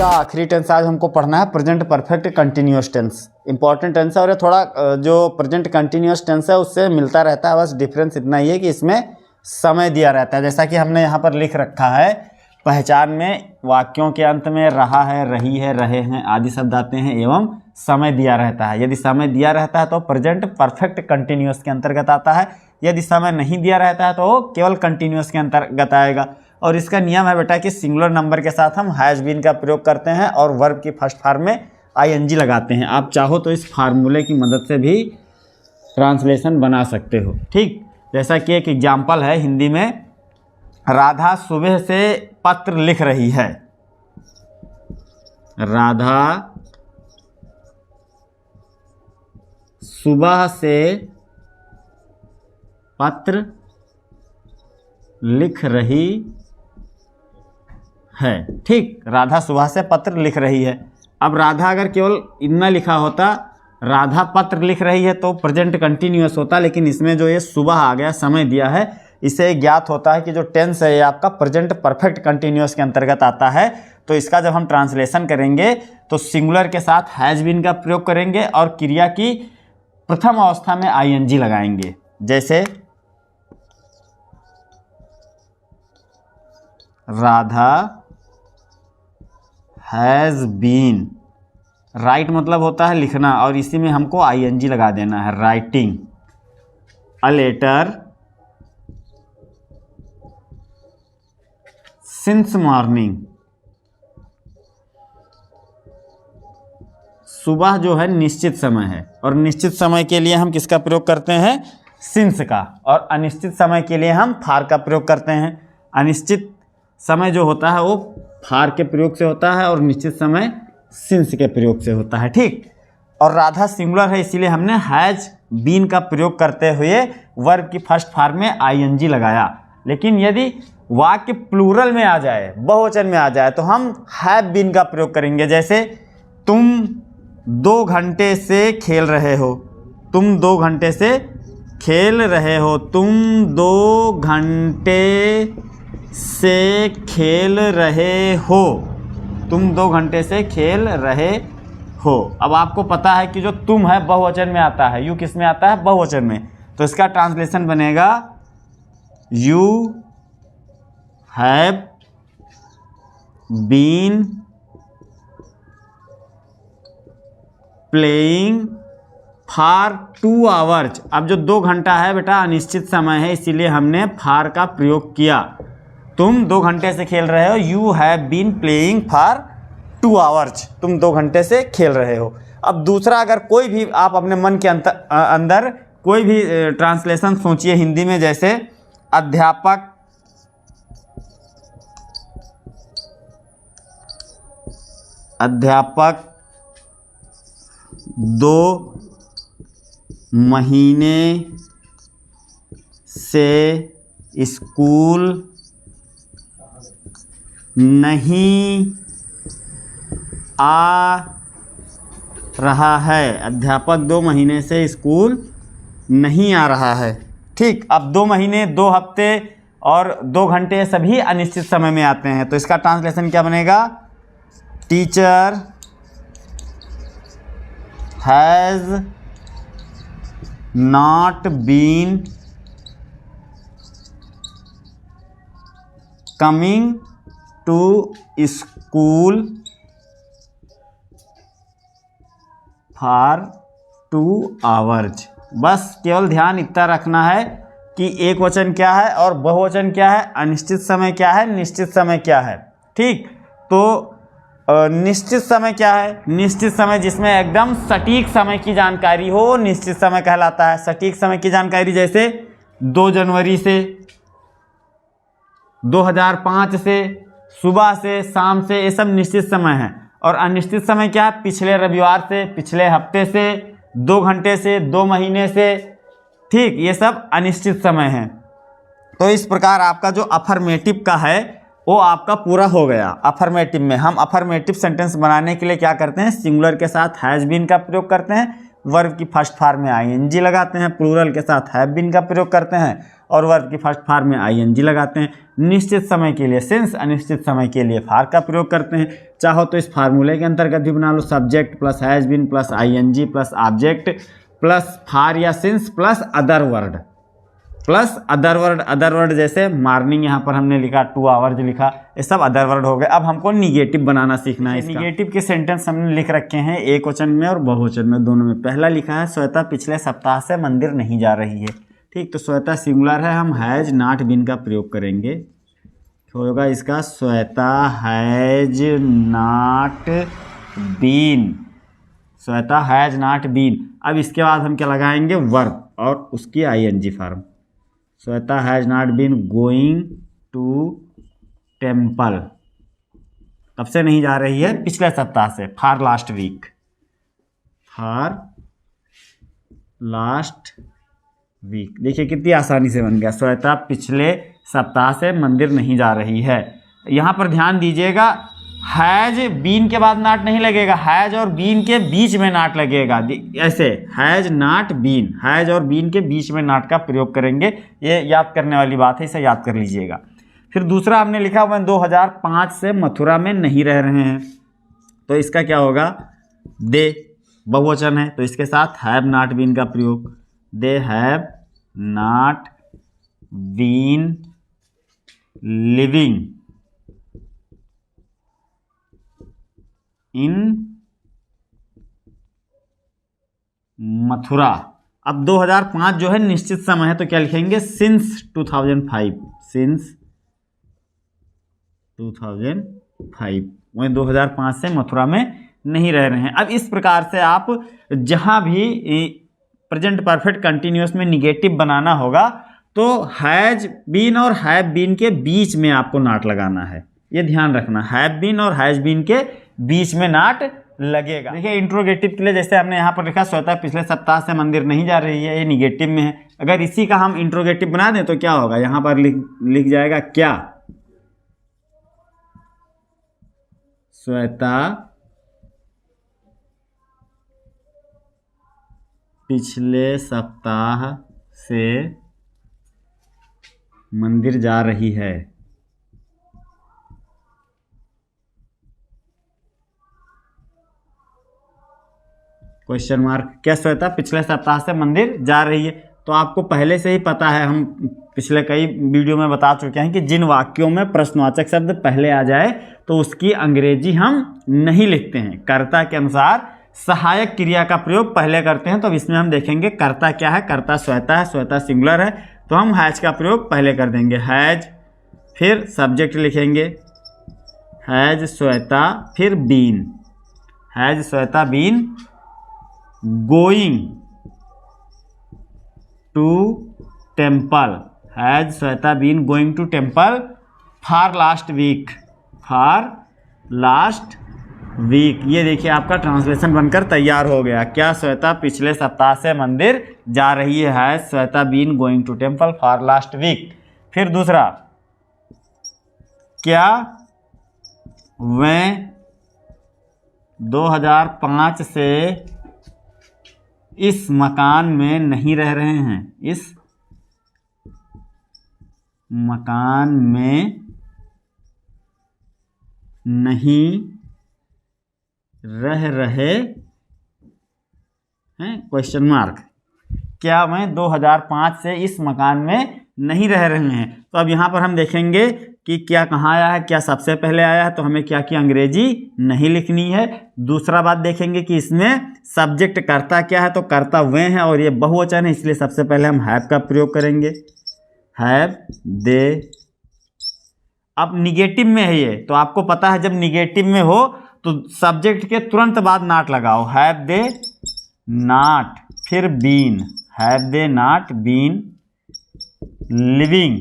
का आखिरी टेंस आज हमको पढ़ना है present perfect continuous tense. Important tense है और ये थोड़ा जो प्रेजेंट कंटिन्यूअस टेंस है उससे मिलता रहता है, बस डिफरेंस इतना ही है कि इसमें समय दिया रहता है। जैसा कि हमने यहाँ पर लिख रखा है, पहचान में वाक्यों के अंत में रहा है, रही है, रहे हैं आदि शब्द आते हैं एवं समय दिया रहता है। यदि समय दिया रहता है तो प्रेजेंट परफेक्ट कंटिन्यूअस के अंतर्गत आता है, यदि समय नहीं दिया रहता है तो वो केवल कंटिन्यूअस के अंतर्गत आएगा। और इसका नियम है बेटा कि सिंगुलर नंबर के साथ हम हैज बीन का प्रयोग करते हैं और वर्ब की फर्स्ट फॉर्म में आईएनजी लगाते हैं। आप चाहो तो इस फार्मूले की मदद से भी ट्रांसलेशन बना सकते हो। ठीक, जैसा कि एक एग्जाम्पल है हिंदी में, राधा सुबह से पत्र लिख रही है। राधा सुबह से पत्र लिख रही है। ठीक, राधा सुबह से पत्र लिख रही है। अब राधा अगर केवल इतना लिखा होता, राधा पत्र लिख रही है, तो प्रेजेंट कंटिन्यूअस होता, लेकिन इसमें जो ये सुबह आ गया, समय दिया है, इसे ज्ञात होता है कि जो टेंस है ये आपका प्रेजेंट परफेक्ट कंटिन्यूअस के अंतर्गत आता है। तो इसका जब हम ट्रांसलेशन करेंगे तो सिंगुलर के साथ हैज बीन का प्रयोग करेंगे और क्रिया की प्रथम अवस्था में आईएनजी लगाएंगे। जैसे राधा हैज बीन, राइट मतलब होता है लिखना, और इसी में हमको आईएनजी लगा देना है। Writing a letter since morning. सुबह जो है निश्चित समय है और निश्चित समय के लिए हम किसका प्रयोग करते हैं? सिंस का। और अनिश्चित समय के लिए हम फार का प्रयोग करते हैं। अनिश्चित समय जो होता है वो फार के प्रयोग से होता है और निश्चित समय सिंस के प्रयोग से होता है। ठीक, और राधा सिंगुलर है इसीलिए हमने हैज बीन का प्रयोग करते हुए वर्ब की फर्स्ट फॉर्म में आईएनजी लगाया। लेकिन यदि वाक्य प्लूरल में आ जाए, बहुवचन में आ जाए, तो हम हैव बीन का प्रयोग करेंगे। जैसे तुम 2 घंटे से खेल रहे हो। तुम 2 घंटे से खेल रहे हो। तुम 2 घंटे से खेल रहे हो। तुम 2 घंटे से खेल रहे हो। अब आपको पता है कि जो तुम है बहुवचन में आता है, यू किस में आता है? बहुवचन में। तो इसका ट्रांसलेशन बनेगा you have been playing for 2 hours. अब जो 2 घंटा है बेटा अनिश्चित समय है, इसीलिए हमने फॉर का प्रयोग किया। तुम 2 घंटे से खेल रहे हो। You have been playing for 2 hours. तुम 2 घंटे से खेल रहे हो। अब दूसरा, अगर कोई भी आप अपने मन के अंदर कोई भी ट्रांसलेशन सोचिए हिंदी में, जैसे अध्यापक अध्यापक 2 महीने से स्कूल नहीं आ रहा है। अध्यापक 2 महीने से स्कूल नहीं आ रहा है। ठीक, अब 2 महीने, 2 हफ्ते और 2 घंटे सभी अनिश्चित समय में आते हैं। तो इसका ट्रांसलेशन क्या बनेगा? Teacher has not been coming to school for 2 hours. बस केवल ध्यान इतना रखना है कि एक वचन क्या है और बहुवचन क्या है, अनिश्चित समय क्या है, निश्चित समय क्या है। ठीक, तो निश्चित समय क्या है? निश्चित समय जिसमें एकदम सटीक समय की जानकारी हो, निश्चित समय कहलाता है। सटीक समय की जानकारी जैसे 2 जनवरी से, 2005 से, सुबह से, शाम से, ये सब निश्चित समय है। और अनिश्चित समय क्या है? पिछले रविवार से, पिछले हफ्ते से, 2 घंटे से, 2 महीने से। ठीक, ये सब अनिश्चित समय है। तो इस प्रकार आपका जो अफर्मेटिव का है वो आपका पूरा हो गया। अफर्मेटिव में हम अफर्मेटिव सेंटेंस बनाने के लिए क्या करते हैं? सिंगुलर के साथ हैज बीन का प्रयोग करते हैं, वर्ब की फर्स्ट फॉर्म में आईएनजी लगाते हैं, प्लूरल के साथ हैव बीन का प्रयोग करते हैं और वर्ब की फर्स्ट फॉर्म में आईएनजी लगाते हैं। निश्चित समय के लिए सिंस, अनिश्चित समय के लिए फार का प्रयोग करते हैं। चाहो तो इस फार्मूले के अंतर्गत भी बना लो, subject plus has been plus ING plus object plus for या since plus other word other word जैसे मॉर्निंग यहाँ पर हमने लिखा, 2 आवर्स लिखा, ये सब अदर वर्ड हो गए। अब हमको निगेटिव बनाना सीखना है। निगेटिव के सेंटेंस हमने लिख रखे हैं एक वचन में और बहुवचन में, दोनों में। पहला लिखा है श्वेता पिछले सप्ताह से मंदिर नहीं जा रही है। ठीक, तो श्वेता सिंगुलर है, हम हैज नॉट बीन का प्रयोग करेंगे। होगा इसका Shweta has not been, Shweta has not been. अब इसके बाद हम क्या लगाएंगे, वर्ब और उसकी ING form. Shweta has not been going to temple, कब से नहीं जा रही है, पिछले सप्ताह से, for last week, for last week. देखिए कितनी आसानी से बन गया, श्वेता पिछले सप्ताह से मंदिर नहीं जा रही है। यहाँ पर ध्यान दीजिएगा, हैज बीन के बाद नॉट नहीं लगेगा, हैज और बीन के बीच में नॉट लगेगा। ऐसे हैज नॉट बीन, हैज और बीन के बीच में नॉट का प्रयोग करेंगे। ये याद करने वाली बात है, इसे याद कर लीजिएगा। फिर दूसरा हमने लिखा वह 2005 से मथुरा में नहीं रह रहे हैं, तो इसका क्या होगा, दे बहुवचन है तो इसके साथ हैव नॉट बीन का प्रयोग। They have not been living in Mathura. अब 2005 जो है निश्चित समय है, तो क्या लिखेंगे, सिंस 2005, सिंस 2005, वही 2005 से मथुरा में नहीं रह रहे हैं। अब इस प्रकार से आप जहां भी प्रेजेंट परफेक्ट कंटिन्यूअस में निगेटिव बनाना होगा तो हैज बीन और हैव बीन के बीच में आपको नॉट लगाना है, ये ध्यान रखना। हैव बीन और हैज बीन के बीच में नॉट लगेगा। देखिए इंट्रोगेटिव के लिए जैसे हमने यहाँ पर लिखा श्वेता पिछले सप्ताह से मंदिर नहीं जा रही है, ये निगेटिव में है। अगर इसी का हम इंट्रोगेटिव बना दें तो क्या होगा, यहाँ पर लिख जाएगा क्या, श्वेता पिछले सप्ताह से मंदिर जा रही है। क्वेश्चन मार्क, क्या श्वेता पिछले सप्ताह से मंदिर जा रही है। तो आपको पहले से ही पता है, हम पिछले कई वीडियो में बता चुके हैं कि जिन वाक्यों में प्रश्नवाचक शब्द पहले आ जाए तो उसकी अंग्रेजी हम नहीं लिखते हैं, कर्ता के अनुसार सहायक क्रिया का प्रयोग पहले करते हैं। तो इसमें हम देखेंगे कर्ता क्या है, कर्ता श्वेता है, श्वेता सिंगुलर है, तो हम हैज का प्रयोग पहले कर देंगे, हैज, फिर सब्जेक्ट लिखेंगे हैज श्वेता, फिर been, has Shweta been going to temple, has Shweta been going to temple for last week, for last week. ये देखिए आपका ट्रांसलेशन बनकर तैयार हो गया। क्या श्वेता पिछले सप्ताह से मंदिर जा रही है, Shweta been going to temple for last week. फिर दूसरा, क्या वह 2005 से इस मकान में नहीं रह रहे हैं, इस मकान में नहीं रह रहे हैं, क्वेश्चन मार्क। क्या वह 2005 से इस मकान में नहीं रह रहे हैं। तो अब यहाँ पर हम देखेंगे कि क्या कहाँ आया है, क्या सबसे पहले आया है, तो हमें क्या की अंग्रेजी नहीं लिखनी है। दूसरा बात देखेंगे कि इसमें सब्जेक्ट कर्ता क्या है, तो कर्ता वे हैं और ये बहुवचन है, इसलिए सबसे पहले हम हैव का प्रयोग करेंगे, हैव दे। अब निगेटिव में है ये, तो आपको पता है जब निगेटिव में हो तो सब्जेक्ट के तुरंत बाद नॉट लगाओ, हैव दे नॉट, फिर been, have they not been living,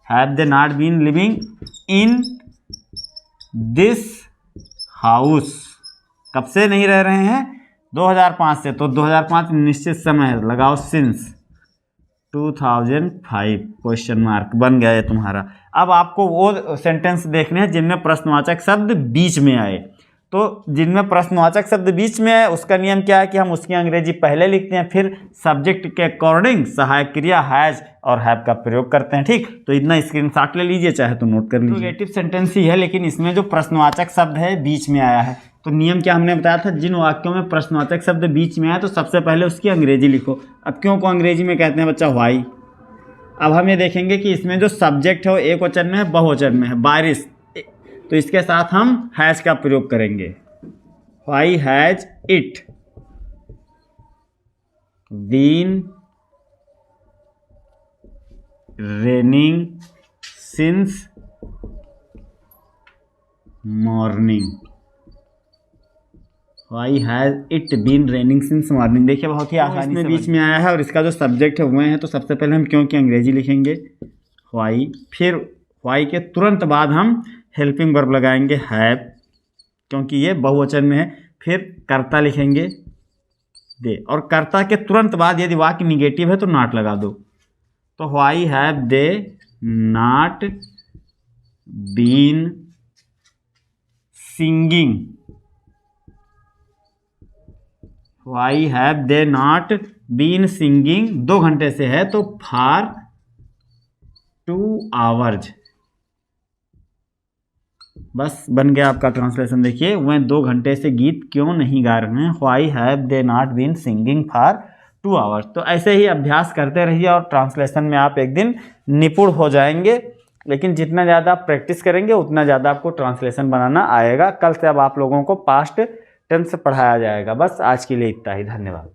have they not been living in this house. कब से नहीं रह रहे हैं, 2005 से, तो 2005 निश्चित समय है, लगाओ सिंस 2005, क्वेश्चन मार्क बन गया है तुम्हारा। अब आपको वो सेंटेंस देखने हैं जिनमें प्रश्नवाचक शब्द बीच में आए। तो जिनमें प्रश्नवाचक शब्द बीच में है उसका नियम क्या है कि हम उसकी अंग्रेजी पहले लिखते हैं, फिर सब्जेक्ट के अकॉर्डिंग सहायक क्रिया हैज और हैव का प्रयोग करते हैं। ठीक, तो इतना स्क्रीनशॉट ले लीजिए, चाहे तो नोट कर लीजिए। इंट्रोगेटिव सेंटेंस ही है, लेकिन इसमें जो प्रश्नवाचक शब्द है बीच में आया है। तो नियम क्या हमने बताया था, जिन वाक्यों में प्रश्नवाचक शब्द बीच में आया तो सबसे पहले उसकी अंग्रेजी लिखो। अब क्यों को अंग्रेजी में कहते हैं बच्चा, व्हाई। अब हम ये देखेंगे कि इसमें जो सब्जेक्ट है वो एक वचन में है, बहुवचन में है, बारिश, तो इसके साथ हम हैज का प्रयोग करेंगे। Why has it been raining since morning. Why has it been raining since morning. देखिए बहुत ही आसानी से बीच में आया है और इसका जो सब्जेक्ट है वह है, तो सबसे पहले हम क्यों की अंग्रेजी लिखेंगे व्हाई, फिर व्हाई के तुरंत बाद हम हेल्पिंग वर्ब लगाएंगे हैव, क्योंकि ये बहुवचन में है, फिर कर्ता लिखेंगे दे, और कर्ता के तुरंत बाद यदि वाक्य निगेटिव है तो नॉट लगा दो। तो why have they not been singing, why have they not been singing 2 घंटे से है तो फॉर 2 आवर्स। बस बन गया आपका ट्रांसलेशन। देखिए वह 2 घंटे से गीत क्यों नहीं गा रहे हैं, why have they not been singing for 2 hours. तो ऐसे ही अभ्यास करते रहिए और ट्रांसलेशन में आप एक दिन निपुण हो जाएंगे। लेकिन जितना ज़्यादा आप प्रैक्टिस करेंगे उतना ज़्यादा आपको ट्रांसलेशन बनाना आएगा। कल से अब आप लोगों को पास्ट टेंस पढ़ाया जाएगा। बस आज के लिए इतना ही, धन्यवाद।